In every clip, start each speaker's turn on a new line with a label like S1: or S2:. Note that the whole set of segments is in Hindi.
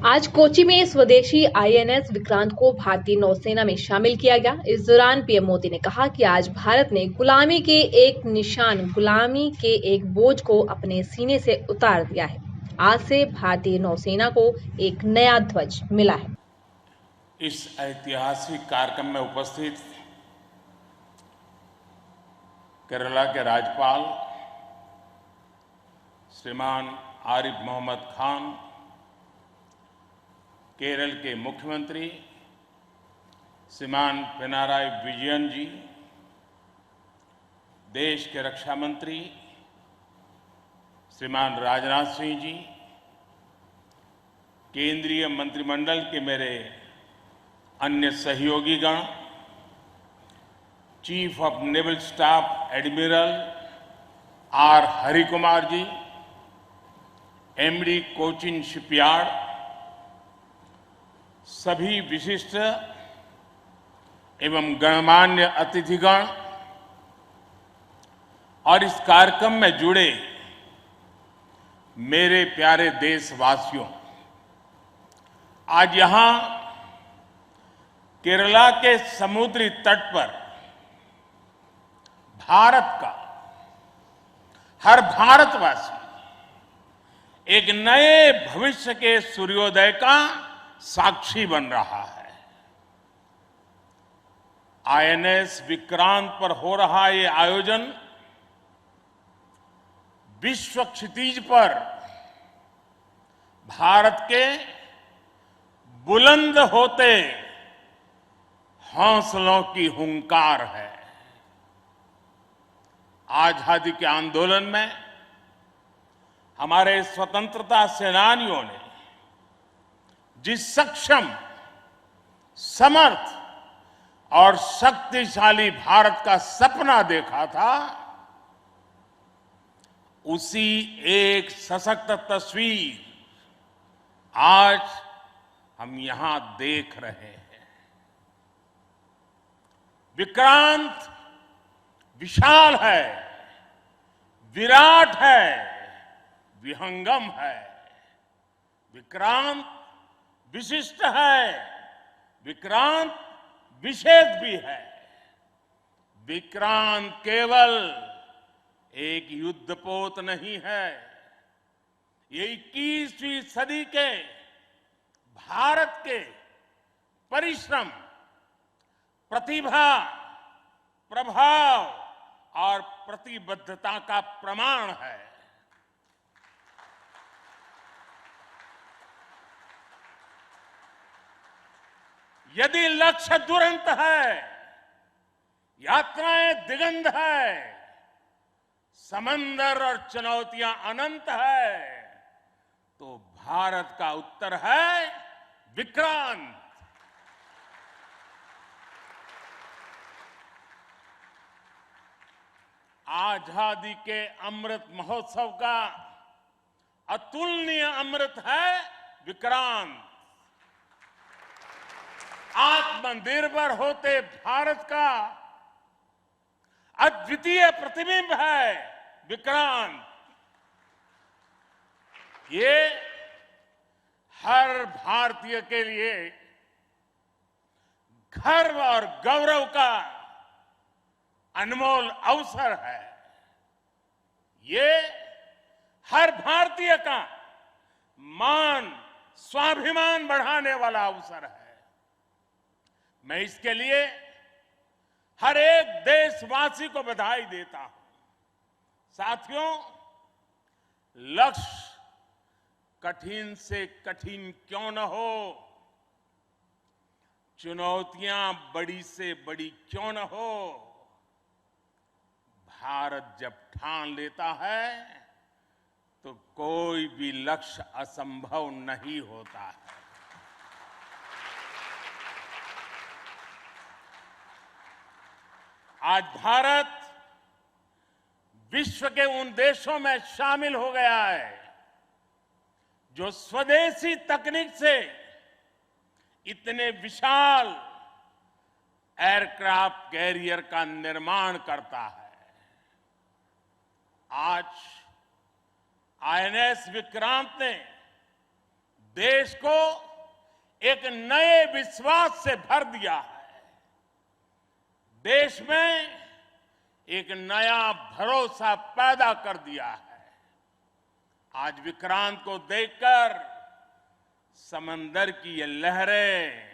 S1: आज कोच्चि में स्वदेशी आईएनएस विक्रांत को भारतीय नौसेना में शामिल किया गया। इस दौरान पीएम मोदी ने कहा कि आज भारत ने गुलामी के एक बोझ को अपने सीने से उतार दिया है। आज से भारतीय नौसेना को एक नया ध्वज मिला है।
S2: इस ऐतिहासिक कार्यक्रम में उपस्थित केरला के राज्यपाल श्रीमान आरिफ मोहम्मद खान, केरल के मुख्यमंत्री श्रीमान पिनाराई विजयन जी, देश के रक्षा मंत्री श्रीमान राजनाथ सिंह जी, केंद्रीय मंत्रिमंडल के मेरे अन्य सहयोगीगण, chief of naval staff admiral R Harikumar ji, MD Cochin shipyard, सभी विशिष्ट एवं गणमान्य अतिथिगण और इस कार्यक्रम में जुड़े मेरे प्यारे देशवासियों, आज यहां केरला के समुद्री तट पर भारत का हर भारतवासी एक नए भविष्य के सूर्योदय का साक्षी बन रहा है। आईएनएस विक्रांत पर हो रहा ये आयोजन विश्व क्षितिज पर भारत के बुलंद होते हौसलों की हुंकार है। आजादी के आंदोलन में हमारे स्वतंत्रता सेनानियों ने जिस सक्षम, समर्थ और शक्तिशाली भारत का सपना देखा था, उसी एक सशक्त तस्वीर आज हम यहां देख रहे हैं। विक्रांत विशाल है, विराट है, विहंगम है। विक्रांत विशिष्ट है, विक्रांत विशेष भी है। विक्रांत केवल एक युद्धपोत नहीं है, ये 21वीं सदी के भारत के परिश्रम, प्रतिभा, प्रभाव और प्रतिबद्धता का प्रमाण है। यदि लक्ष्य दुरंत है, यात्राएं दिगंत है, समंदर और चुनौतियां अनंत है, तो भारत का उत्तर है विक्रांत। आजादी के अमृत महोत्सव का अतुलनीय अमृत है विक्रांत। आत्मनिर्भर होते भारत का अद्वितीय प्रतिबिंब है विक्रांत। ये हर भारतीय के लिए गर्व और गौरव का अनमोल अवसर है। ये हर भारतीय का मान, स्वाभिमान बढ़ाने वाला अवसर है। मैं इसके लिए हर एक देशवासी को बधाई देता हूं। साथियों, लक्ष्य कठिन से कठिन क्यों न हो, चुनौतियां बड़ी से बड़ी क्यों न हो, भारत जब ठान लेता है तो कोई भी लक्ष्य असंभव नहीं होता है। आज भारत विश्व के उन देशों में शामिल हो गया है जो स्वदेशी तकनीक से इतने विशाल एयरक्राफ्ट कैरियर का निर्माण करता है। आज आईएनएस विक्रांत ने देश को एक नए विश्वास से भर दिया है। देश में एक नया भरोसा पैदा कर दिया है। आज विक्रांत को देखकर समंदर की ये लहरें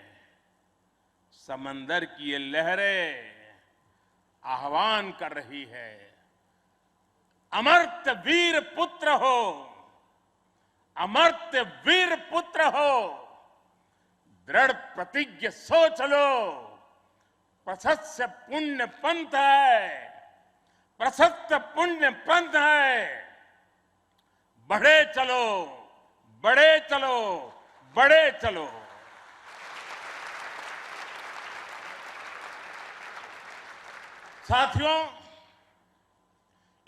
S2: आह्वान कर रही है, अमर्त्य वीर पुत्र हो, अमर्त्य वीर पुत्र हो, दृढ़ प्रतिज्ञ सोच लो, प्रशस्त पुण्य पंथ है, प्रशस्त पुण्य पंथ है। बढ़े चलो, बढ़े चलो, बढ़े चलो। साथियों,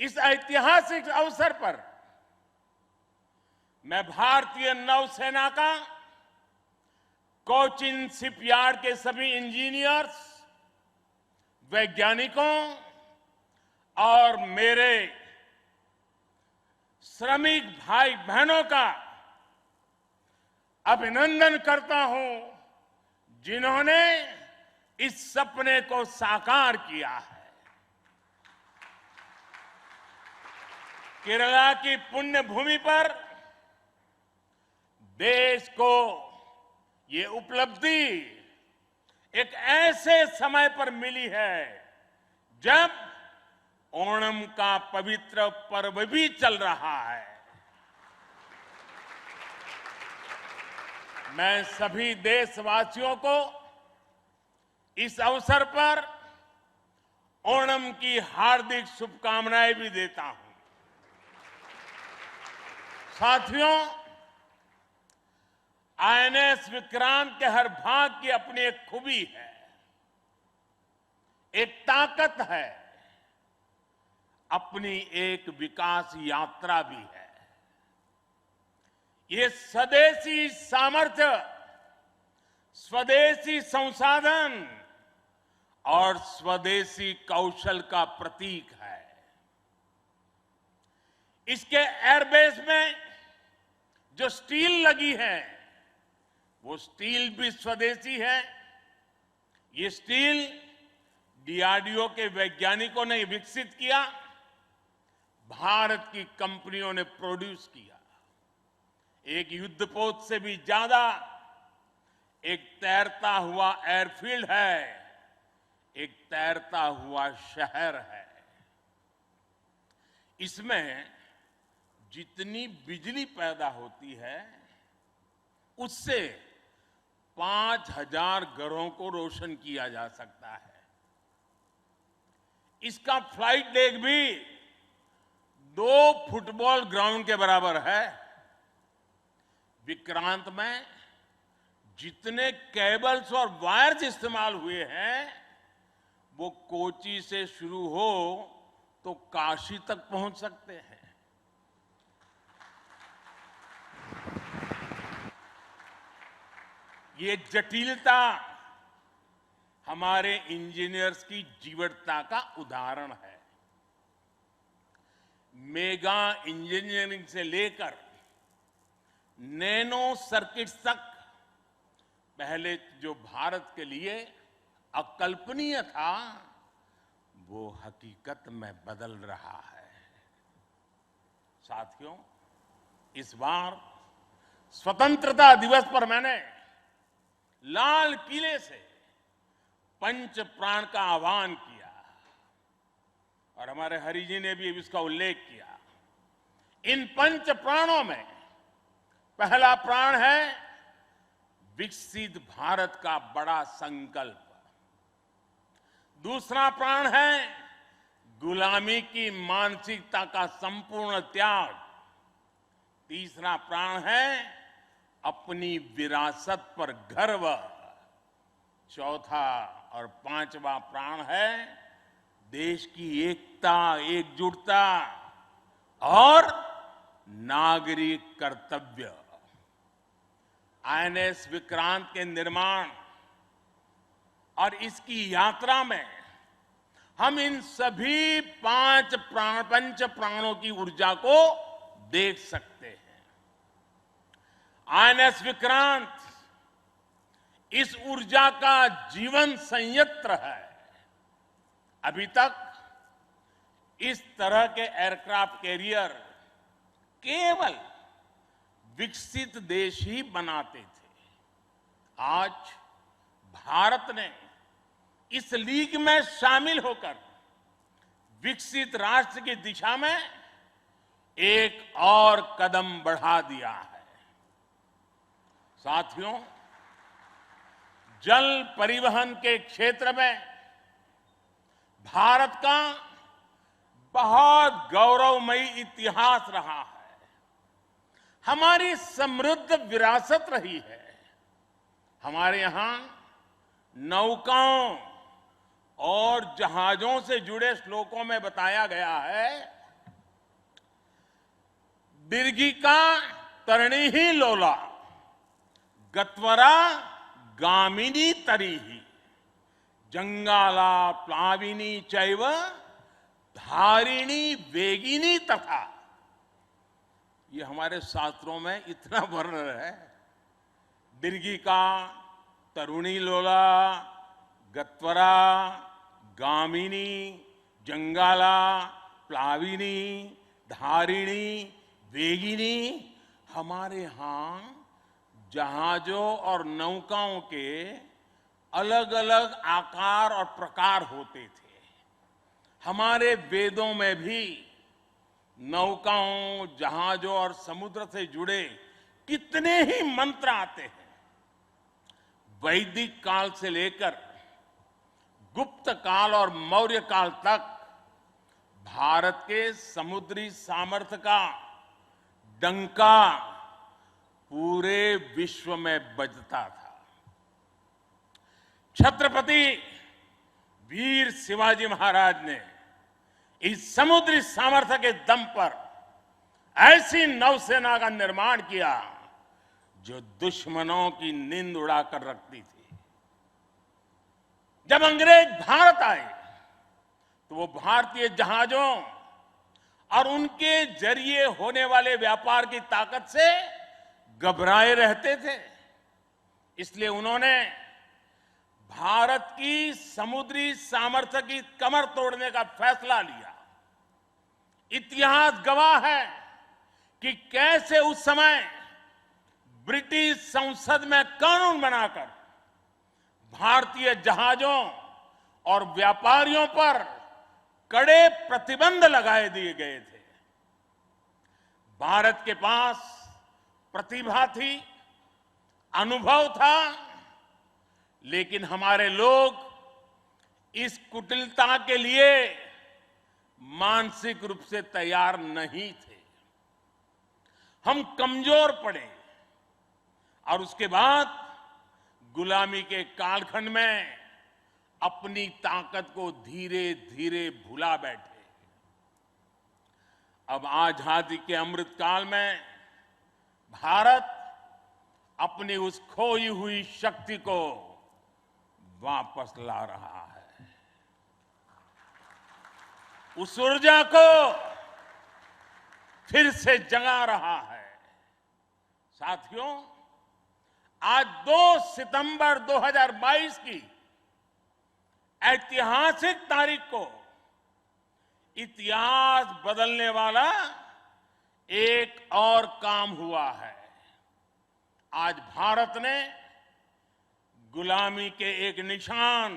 S2: इस ऐतिहासिक अवसर पर मैं भारतीय नौसेना का कोचिन शिपयार्ड के सभी इंजीनियर्स, वैज्ञानिकों और मेरे श्रमिक भाई बहनों का अभिनंदन करता हूं, जिन्होंने इस सपने को साकार किया है। केरला की पुण्य भूमि पर देश को ये उपलब्धि एक ऐसे समय पर मिली है जब ओणम का पवित्र पर्व भी चल रहा है। मैं सभी देशवासियों को इस अवसर पर ओणम की हार्दिक शुभकामनाएं भी देता हूं। साथियों, आईएनएस विक्रांत के हर भाग की अपनी एक खूबी है, एक ताकत है, अपनी एक विकास यात्रा भी है। ये स्वदेशी सामर्थ्य, स्वदेशी संसाधन और स्वदेशी कौशल का प्रतीक है। इसके एयरबेस में जो स्टील लगी है, वो स्टील भी स्वदेशी है। ये स्टील डीआरडीओ के वैज्ञानिकों ने विकसित किया, भारत की कंपनियों ने प्रोड्यूस किया। एक युद्धपोत से भी ज्यादा एक तैरता हुआ एयरफील्ड है, एक तैरता हुआ शहर है। इसमें जितनी बिजली पैदा होती है, उससे 5000 घरों को रोशन किया जा सकता है। इसका फ्लाइट डेक भी 2 फुटबॉल ग्राउंड के बराबर है। विक्रांत में जितने केबल्स और वायर्स इस्तेमाल हुए हैं, वो कोची से शुरू हो तो काशी तक पहुंच सकते हैं। ये जटिलता हमारे इंजीनियर्स की जीवटता का उदाहरण है। मेगा इंजीनियरिंग से लेकर नैनो सर्किट्स तक पहले जो भारत के लिए अकल्पनीय था, वो हकीकत में बदल रहा है। साथियों, इस बार स्वतंत्रता दिवस पर मैंने लाल किले से पंच प्राण का आह्वान किया और हमारे हरि जी ने भी इसका उल्लेख किया। इन पंच प्राणों में पहला प्राण है विकसित भारत का बड़ा संकल्प, दूसरा प्राण है गुलामी की मानसिकता का संपूर्ण त्याग, तीसरा प्राण है अपनी विरासत पर गर्व, चौथा और पांचवा प्राण है देश की एकता, एकजुटता और नागरिक कर्तव्य। आईएनएस विक्रांत के निर्माण और इसकी यात्रा में हम इन सभी पंच प्राणों की ऊर्जा को देख सकते हैं। आईएनएस विक्रांत इस ऊर्जा का जीवन संयंत्र है। अभी तक इस तरह के एयरक्राफ्ट कैरियर केवल विकसित देश ही बनाते थे। आज भारत ने इस लीग में शामिल होकर विकसित राष्ट्र की दिशा में एक और कदम बढ़ा दिया है। साथियों, जल परिवहन के क्षेत्र में भारत का बहुत गौरवमयी इतिहास रहा है। हमारी समृद्ध विरासत रही है। हमारे यहां नौकाओं और जहाजों से जुड़े श्लोकों में बताया गया है, दीर्घिका तरणी ही लोला गत्वरा गामिनी तरीही जंगाला प्लाविनी चैव धारिणी वेगिनी तथा। ये हमारे शास्त्रों में इतना वर्णन है। दीर्घिका तरुणी लोला गत्वरा गामिनी जंगाला प्लाविनी धारिणी वेगिनी। हमारे यहां जहाजों और नौकाओं के अलग अलग आकार और प्रकार होते थे। हमारे वेदों में भी नौकाओं, जहाजों और समुद्र से जुड़े कितने ही मंत्र आते हैं। वैदिक काल से लेकर गुप्त काल और मौर्य काल तक भारत के समुद्री सामर्थ्य का डंका पूरे विश्व में बजता था। छत्रपति वीर शिवाजी महाराज ने इस समुद्री सामर्थ्य के दम पर ऐसी नौसेना का निर्माण किया जो दुश्मनों की नींद उड़ाकर रखती थी। जब अंग्रेज भारत आए तो वो भारतीय जहाजों और उनके जरिए होने वाले व्यापार की ताकत से घबराए रहते थे। इसलिए उन्होंने भारत की समुद्री सामर्थ्य की कमर तोड़ने का फैसला लिया। इतिहास गवाह है कि कैसे उस समय ब्रिटिश संसद में कानून बनाकर भारतीय जहाजों और व्यापारियों पर कड़े प्रतिबंध लगाए दिए गए थे। भारत के पास प्रतिभा थी, अनुभव था, लेकिन हमारे लोग इस कुटिलता के लिए मानसिक रूप से तैयार नहीं थे। हम कमजोर पड़े और उसके बाद गुलामी के कालखंड में अपनी ताकत को धीरे धीरे भुला बैठे। अब आजादी के अमृत काल में भारत अपनी उस खोई हुई शक्ति को वापस ला रहा है। उस ऊर्जा को फिर से जगा रहा है। साथियों, आज 2 सितंबर 2022 की ऐतिहासिक तारीख को इतिहास बदलने वाला एक और काम हुआ है। आज भारत ने गुलामी के एक निशान,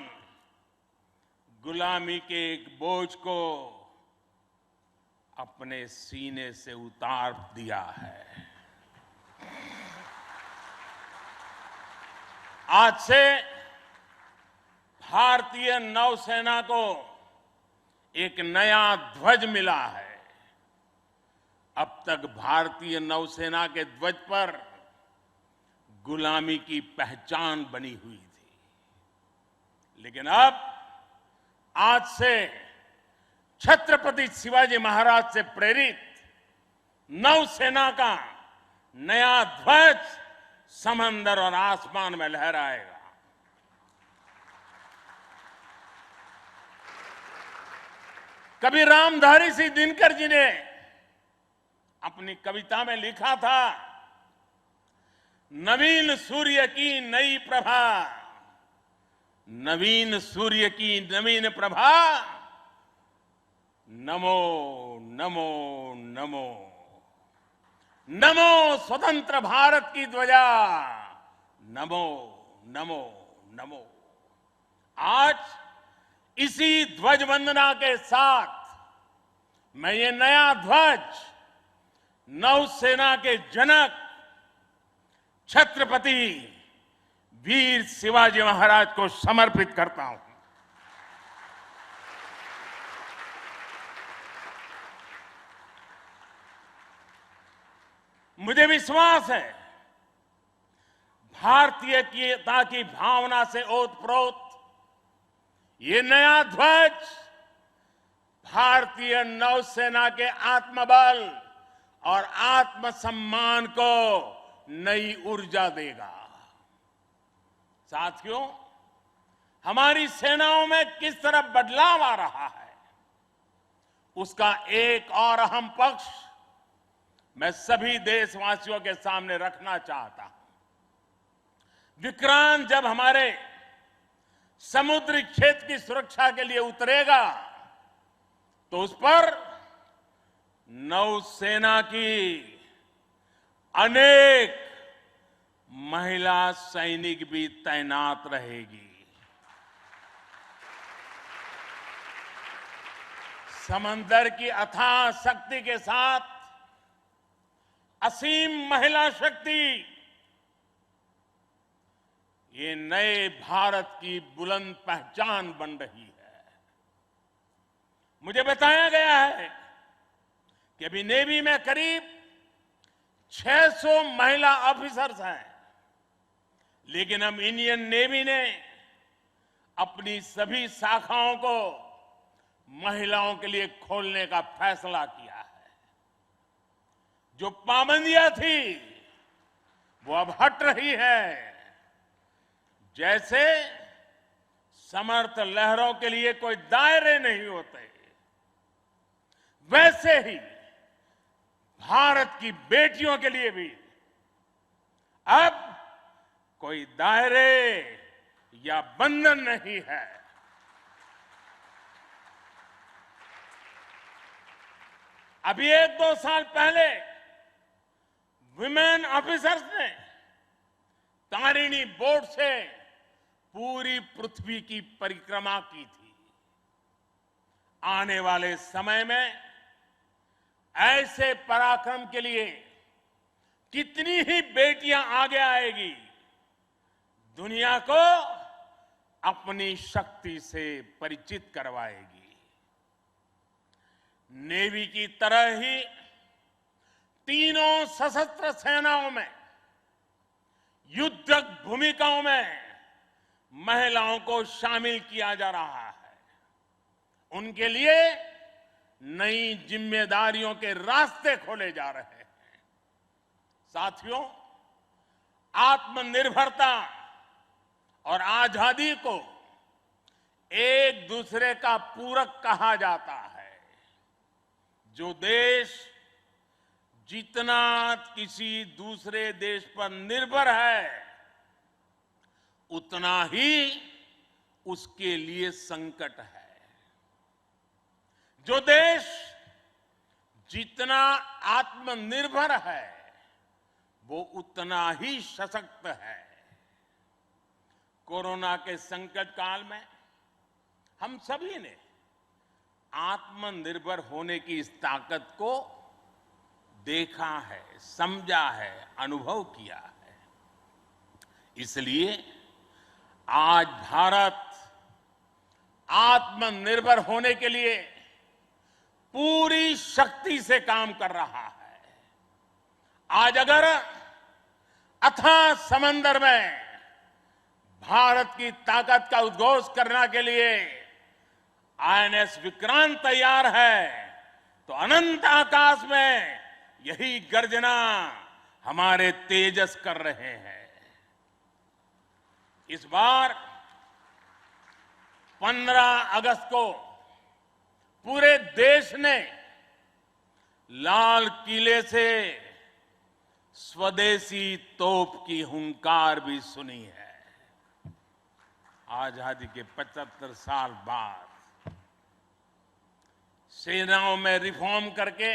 S2: गुलामी के एक बोझ को अपने सीने से उतार दिया है। आज से भारतीय नौसेना को एक नया ध्वज मिला है। अब तक भारतीय नौसेना के ध्वज पर गुलामी की पहचान बनी हुई थी, लेकिन अब आज से छत्रपति शिवाजी महाराज से प्रेरित नौसेना का नया ध्वज समंदर और आसमान में लहराएगा। कभी रामधारी सिंह दिनकर जी ने अपनी कविता में लिखा था, नवीन सूर्य की नई प्रभा, नवीन सूर्य की नवीन प्रभा, नमो नमो नमो, नमो स्वतंत्र भारत की ध्वजा, नमो नमो नमो। आज इसी ध्वज वंदना के साथ मैं ये नया ध्वज नौसेना के जनक छत्रपति वीर शिवाजी महाराज को समर्पित करता हूं। मुझे विश्वास है भारतीयता की भावना से ओतप्रोत ये नया ध्वज भारतीय नौसेना के आत्मबल और आत्मसम्मान को नई ऊर्जा देगा। साथियों, हमारी सेनाओं में किस तरह बदलाव आ रहा है, उसका एक और अहम पक्ष मैं सभी देशवासियों के सामने रखना चाहता हूं। विक्रांत जब हमारे समुद्री क्षेत्र की सुरक्षा के लिए उतरेगा तो उस पर नौसेना की अनेक महिला सैनिक भी तैनात रहेगी। समंदर की अथाह शक्ति के साथ असीम महिला शक्ति ये नए भारत की बुलंद पहचान बन रही है। मुझे बताया गया है कि अभी नेवी में करीब 600 महिला ऑफिसर्स हैं, लेकिन अब इंडियन नेवी ने अपनी सभी शाखाओं को महिलाओं के लिए खोलने का फैसला किया है। जो पाबंदियां थी वो अब हट रही है। जैसे समर्थ लहरों के लिए कोई दायरे नहीं होते, वैसे ही भारत की बेटियों के लिए भी अब कोई दायरे या बंधन नहीं है। अभी 1-2 साल पहले विमेन ऑफिसर्स ने तारिणी बोट से पूरी पृथ्वी की परिक्रमा की थी। आने वाले समय में ऐसे पराक्रम के लिए कितनी ही बेटियां आगे आएगी, दुनिया को अपनी शक्ति से परिचित करवाएगी। नेवी की तरह ही तीनों सशस्त्र सेनाओं में युद्धक भूमिकाओं में महिलाओं को शामिल किया जा रहा है। उनके लिए नई जिम्मेदारियों के रास्ते खोले जा रहे हैं। साथियों, आत्मनिर्भरता और आजादी को एक दूसरे का पूरक कहा जाता है। जो देश जितना किसी दूसरे देश पर निर्भर है, उतना ही उसके लिए संकट है। जो देश जितना आत्मनिर्भर है, वो उतना ही सशक्त है। कोरोना के संकट काल में हम सभी ने आत्मनिर्भर होने की इस ताकत को देखा है, समझा है, अनुभव किया है। इसलिए आज भारत आत्मनिर्भर होने के लिए पूरी शक्ति से काम कर रहा है। आज अगर अथाह समंदर में भारत की ताकत का उद्घोष करने के लिए आईएनएस विक्रांत तैयार है, तो अनंत आकाश में यही गर्जना हमारे तेजस कर रहे हैं। इस बार 15 अगस्त को पूरे देश ने लाल किले से स्वदेशी तोप की हुंकार भी सुनी है। आजादी के 75 साल बाद सेनाओं में रिफॉर्म करके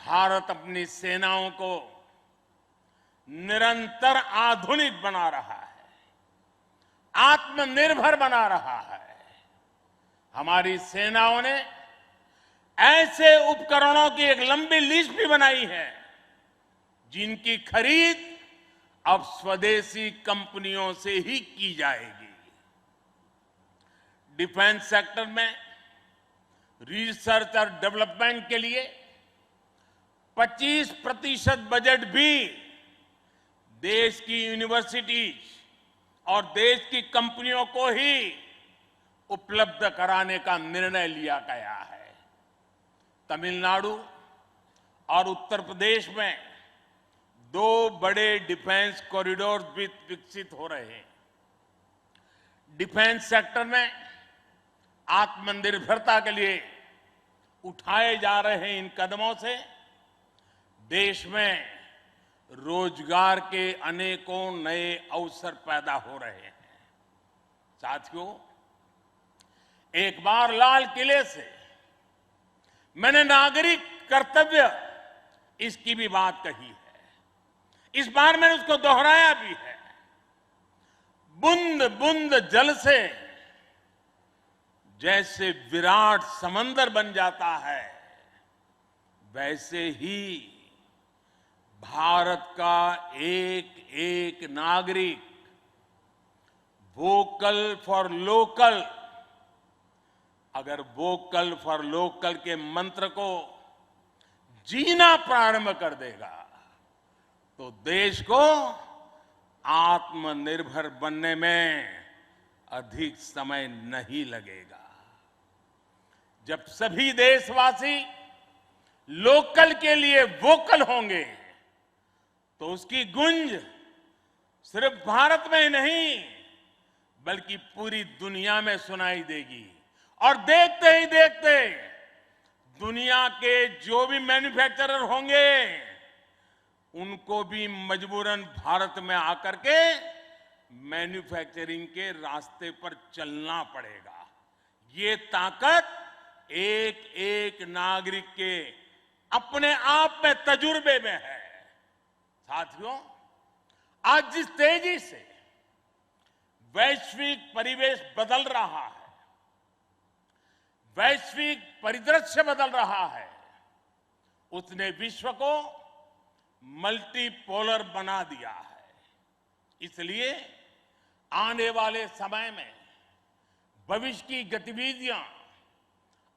S2: भारत अपनी सेनाओं को निरंतर आधुनिक बना रहा है, आत्मनिर्भर बना रहा है। हमारी सेनाओं ने ऐसे उपकरणों की एक लंबी लिस्ट भी बनाई है जिनकी खरीद अब स्वदेशी कंपनियों से ही की जाएगी। डिफेंस सेक्टर में रिसर्च और डेवलपमेंट के लिए 25% बजट भी देश की यूनिवर्सिटीज और देश की कंपनियों को ही उपलब्ध कराने का निर्णय लिया गया है। तमिलनाडु और उत्तर प्रदेश में 2 बड़े डिफेंस कॉरिडोर भी विकसित हो रहे हैं। डिफेंस सेक्टर में आत्मनिर्भरता के लिए उठाए जा रहे इन कदमों से देश में रोजगार के अनेकों नए अवसर पैदा हो रहे हैं। साथियों, एक बार लाल किले से मैंने नागरिक कर्तव्य इसकी भी बात कही है। इस बार मैंने उसको दोहराया भी है। बूंद बूंद जल से जैसे विराट समंदर बन जाता है, वैसे ही भारत का एक एक नागरिक वोकल फॉर लोकल, अगर वोकल फॉर लोकल के मंत्र को जीना प्रारंभ कर देगा तो देश को आत्मनिर्भर बनने में अधिक समय नहीं लगेगा। जब सभी देशवासी लोकल के लिए वोकल होंगे तो उसकी गूंज सिर्फ भारत में ही नहीं बल्कि पूरी दुनिया में सुनाई देगी। और देखते ही देखते दुनिया के जो भी मैन्युफैक्चरर होंगे उनको भी मजबूरन भारत में आकर के मैन्युफैक्चरिंग के रास्ते पर चलना पड़ेगा। ये ताकत एक एक नागरिक के अपने आप में तजुर्बे में है। साथियों, आज जिस तेजी से वैश्विक परिवेश बदल रहा है, वैश्विक परिदृश्य बदल रहा है, उसने विश्व को मल्टीपोलर बना दिया है। इसलिए आने वाले समय में भविष्य की गतिविधियां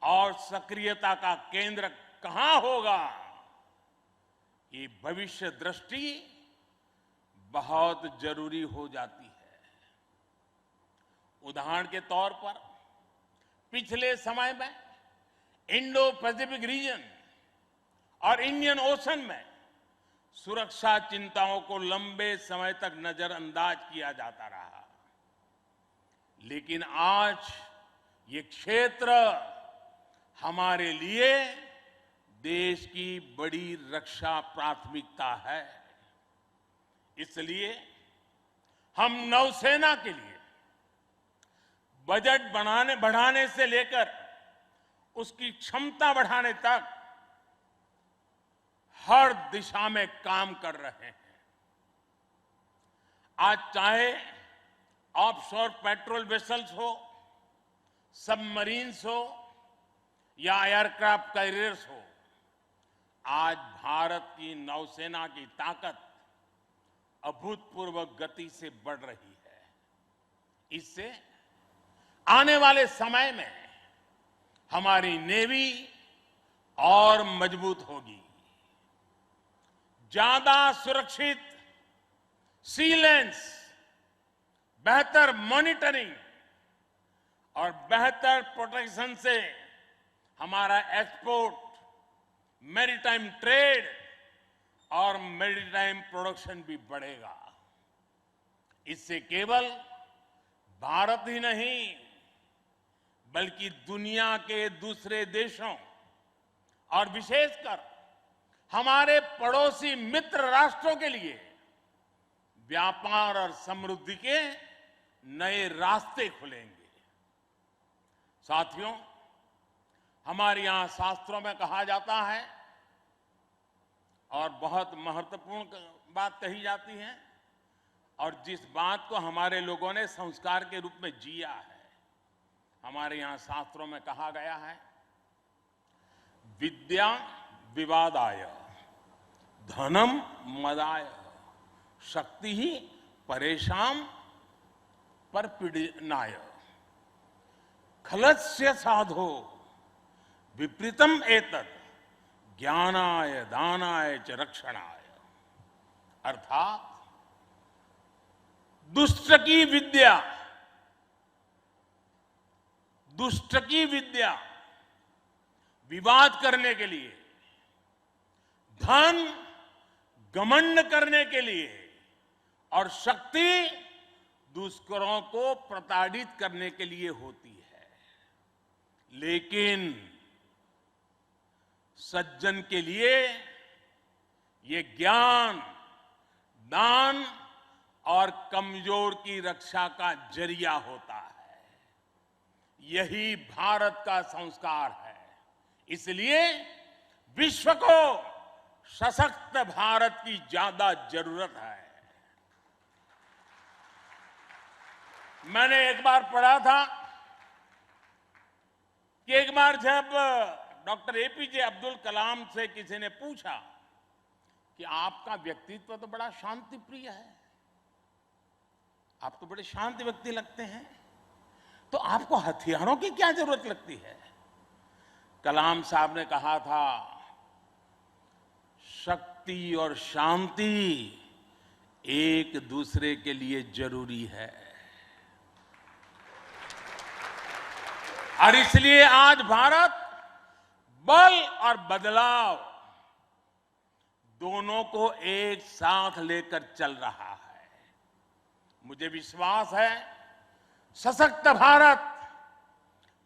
S2: और सक्रियता का केंद्र कहां होगा, ये भविष्य दृष्टि बहुत जरूरी हो जाती है। उदाहरण के तौर पर पिछले समय में इंडो पैसिफिक रीजन और इंडियन ओशन में सुरक्षा चिंताओं को लंबे समय तक नजरअंदाज किया जाता रहा, लेकिन आज ये क्षेत्र हमारे लिए देश की बड़ी रक्षा प्राथमिकता है। इसलिए हम नौसेना के लिए बजट बढ़ाने से लेकर उसकी क्षमता बढ़ाने तक हर दिशा में काम कर रहे हैं। आज चाहे ऑफशोर पेट्रोल वेसल्स हो, सबमरीन्स हो या एयरक्राफ्ट कैरियर्स हो, आज भारत की नौसेना की ताकत अभूतपूर्व गति से बढ़ रही है। इससे आने वाले समय में हमारी नेवी और मजबूत होगी। ज्यादा सुरक्षित सी लेन्स, बेहतर मॉनिटरिंग और बेहतर प्रोटेक्शन से हमारा एक्सपोर्ट, मैरीटाइम ट्रेड और मैरीटाइम प्रोडक्शन भी बढ़ेगा। इससे केवल भारत ही नहीं बल्कि दुनिया के दूसरे देशों और विशेषकर हमारे पड़ोसी मित्र राष्ट्रों के लिए व्यापार और समृद्धि के नए रास्ते खुलेंगे। साथियों, हमारे यहां शास्त्रों में कहा जाता है और बहुत महत्वपूर्ण बात कही जाती है, और जिस बात को हमारे लोगों ने संस्कार के रूप में जिया है, हमारे यहां शास्त्रों में कहा गया है, विद्या विवादाय धनम मदाय शक्ति ही परेशान परपीडनाय खलस्य साधो विपरीतम एतत् ज्ञानाय दानाय च रक्षणाय। अर्थात दुष्ट की विद्या विवाद करने के लिए, धन घमंड करने के लिए, और शक्ति दुष्करों को प्रताड़ित करने के लिए होती है। लेकिन सज्जन के लिए ये ज्ञान, दान और कमजोर की रक्षा का जरिया होता है। यही भारत का संस्कार है। इसलिए विश्व को सशक्त भारत की ज्यादा जरूरत है। मैंने एक बार पढ़ा था कि एक बार जब डॉक्टर एपीजे अब्दुल कलाम से किसी ने पूछा कि आपका व्यक्तित्व तो बड़ा शांति प्रिय है, आप तो बड़े शांत व्यक्ति लगते हैं, तो आपको हथियारों की क्या जरूरत लगती है? कलाम साहब ने कहा था, शक्ति और शांति एक दूसरे के लिए जरूरी है। और इसलिए आज भारत बल और बदलाव दोनों को एक साथ लेकर चल रहा है। मुझे विश्वास है, सशक्त भारत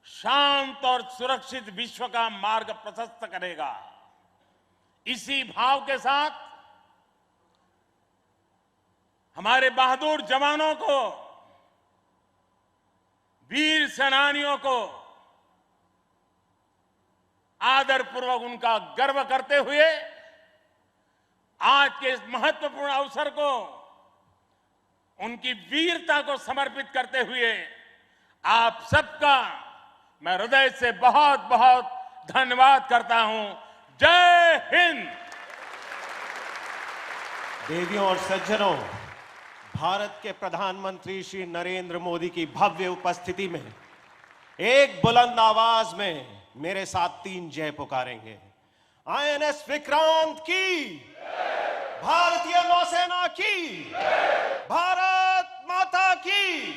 S2: शांत और सुरक्षित विश्व का मार्ग प्रशस्त करेगा। इसी भाव के साथ हमारे बहादुर जवानों को, वीर सेनानियों को आदरपूर्वक उनका गर्व करते हुए आज के इस महत्वपूर्ण अवसर को उनकी वीरता को समर्पित करते हुए आप सबका मैं हृदय से बहुत बहुत धन्यवाद करता हूं। जय हिंद।
S3: देवियों और सज्जनों, भारत के प्रधानमंत्री श्री नरेंद्र मोदी की भव्य उपस्थिति में एक बुलंद आवाज में मेरे साथ 3 जय पुकारेंगे। आईएनएस विक्रांत की, भारतीय नौसेना की, भारत माता की।